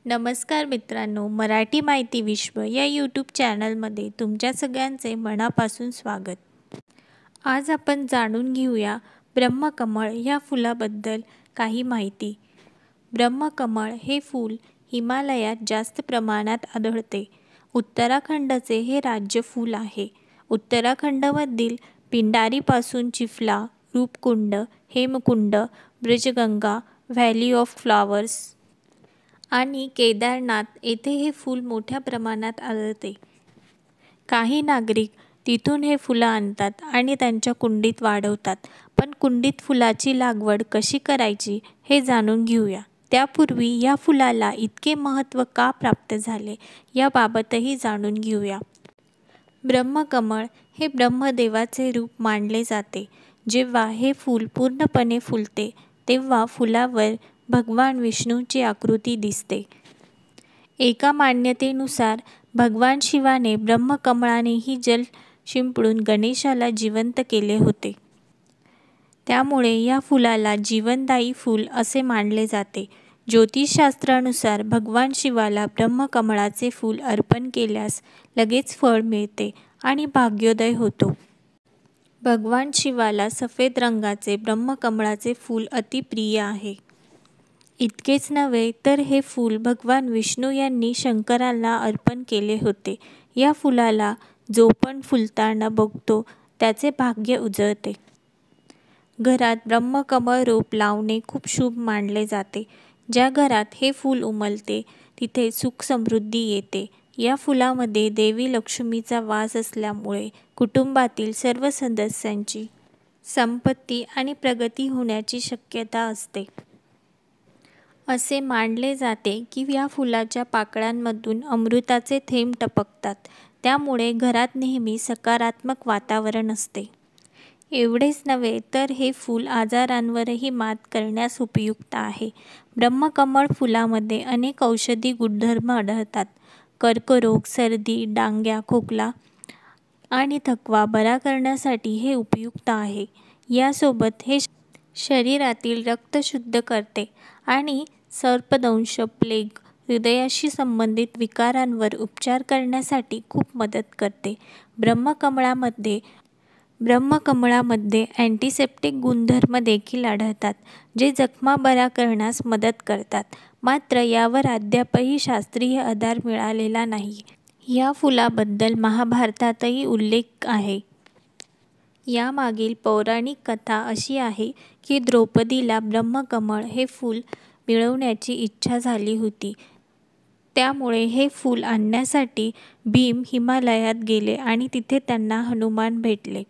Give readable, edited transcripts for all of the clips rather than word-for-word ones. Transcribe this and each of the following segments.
नमस्कार मित्रांनो, मराठी माहिती विश्व या यूट्यूब चॅनलमध्ये तुमच्या सगळ्यांचे मनापासून स्वागत। आज आपण जाणून घेऊया ब्रह्मकमळ या फुलाबद्दल काही माहिती। ब्रह्मकमळ हे फूल हिमालयात जास्त प्रमाणात आढळते। उत्तराखंडचे हे राज्य फूल आहे। उत्तराखंडमधील पिंडारीपासून Chifla, Roopkund, Hemkund, Brajganga, valley of flowers आणि केदारनाथ येथे हे फूल मोठ्या प्रमाणात आढळते। काही नागरिक तिथून हे फुलं आणतात आणि त्यांच्या कुंडीत वाढवतात। पण कुंडीत फुलाची लागवड कशी करायची हे जाणून घेऊया। त्यापूर्वी या फुलाला इतके महत्त्व का प्राप्त झाले याबाबतही जाणून घेऊया। ब्रह्मकमळ हे ब्रह्मदेवाचे रूप मानले जाते। जेव्हा हे फूल पूर्णपणे फुलते तेव्हा फुलावर भगवान विष्णूची आकृती दिसते। एका मान्यतेनुसार भगवान शिवाने ब्रह्मकमळानेही जल शिंपडून गणेशाला जिवंत केले होते। त्यामुळे या फुलाला जीवनदायी फूल असे मानले जाते। ज्योतिषशास्त्रानुसार भगवान शिवाला ब्रह्मकमळाचे फूल अर्पण केल्यास लगेच फळ मिळते आणि भाग्योदय होतो। भगवान शिवाला सफेद रंगाचे ब्रह्मकमळाचे फूल अतिप्रिय आहे। इतकेच नव्हे तर हे फूल भगवान विष्णू यांनी शंकराला अर्पण केले होते। या फुलाला जो पण फुलताना बघतो त्याचे भाग्य उजळते। घरात ब्रह्मकमळ रोप लावणे खूप शुभ मानले जाते। ज्या घरात हे फूल उमलते तिथे सुख समृद्धी येते। या फुलामध्ये देवी लक्ष्मीचा वास असल्यामुळे कुटुंबातील सर्व सदस्यांची संपत्ती आणि प्रगती होण्याची शक्यता असते। असे मानले जाते की या फुलाच्या पाकळ्यांमधून अमृताचे थेंब टपकतात, त्यामुळे घरात नेहमी सकारात्मक वातावरण असते। एवढेच नव्हे तर हे फूल आजारांवरही मात करण्यास उपयुक्त आहे। ब्रह्मकमळ फुलामध्ये अनेक औषधी गुणधर्म आढळतात। कर्करोग, सर्दी, डांग्या, खोकला आणि थकवा बरा करण्यासाठी हे उपयुक्त आहे। यासोबत हे शरीरातील रक्त शुद्ध करते आणि सर्पदंश, प्लेग, हृदयाशी संबंधित विकारांवर उपचार करण्यासाठी खूप मदत करते। ब्रह्मकमळामध्ये अँटिसेप्टिक गुणधर्म देखील आढळतात, जे जखमा बरा करण्यास मदत करतात। मात्र यावर अद्यापही शास्त्रीय आधार मिळालेला नाही। या फुलाबद्दल महाभारतातही उल्लेख आहे। यामागील पौराणिक कथा अशी आहे की द्रौपदीला ब्रह्मकमळ हे फूल मिळवण्याची इच्छा झाली होती। त्यामुळे हे फूल आणण्यासाठी भीम हिमालयात गेले आणि तिथे त्यांना हनुमान भेटले।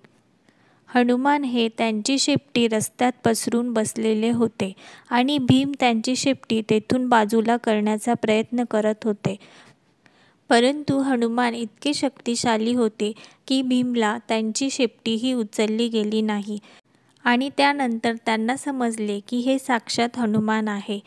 हनुमान हे त्यांची शेपटी रस्त्यात पसरून बसलेले होते आणि भीम त्यांची शेपटी तेथून बाजूला करण्याचा प्रयत्न करत होते। परंतु हनुमान इतके शक्तिशाली होते की भीमला त्यांची शेपटीही उचलली गेली नाही आणि त्यानंतर त्यांना समजले की हे साक्षात हनुमान आहे।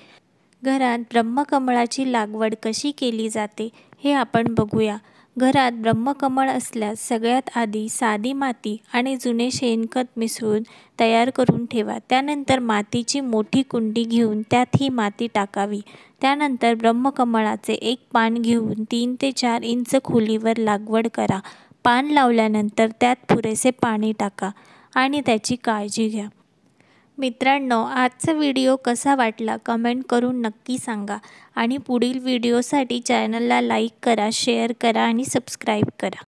घरात ब्रह्मकमळाची लागवड कशी केली जाते हे आपण बघूया। घरात ब्रह्मकमळ असल्यास सगळ्यात आधी साधी माती आणि जुने शेणखत मिसळून तयार करून ठेवा। त्यानंतर मातीची मोठी कुंडी घेऊन त्यात ही माती टाकावी। त्यानंतर ब्रह्मकमळाचे एक पान घेऊन 3 ते 4 इंच खोलीवर लागवड करा। पान लावल्यानंतर त्यात पुरेसे पाणी टाका आणि त्याची काळजी घ्या। मित्रांनो, आजचा व्हिडिओ कसा वाटला कमेंट करून नक्की सांगा आणि पुढील व्हिडिओसाठी चॅनलला लाईक करा, शेअर करा आणि सबस्क्राईब करा।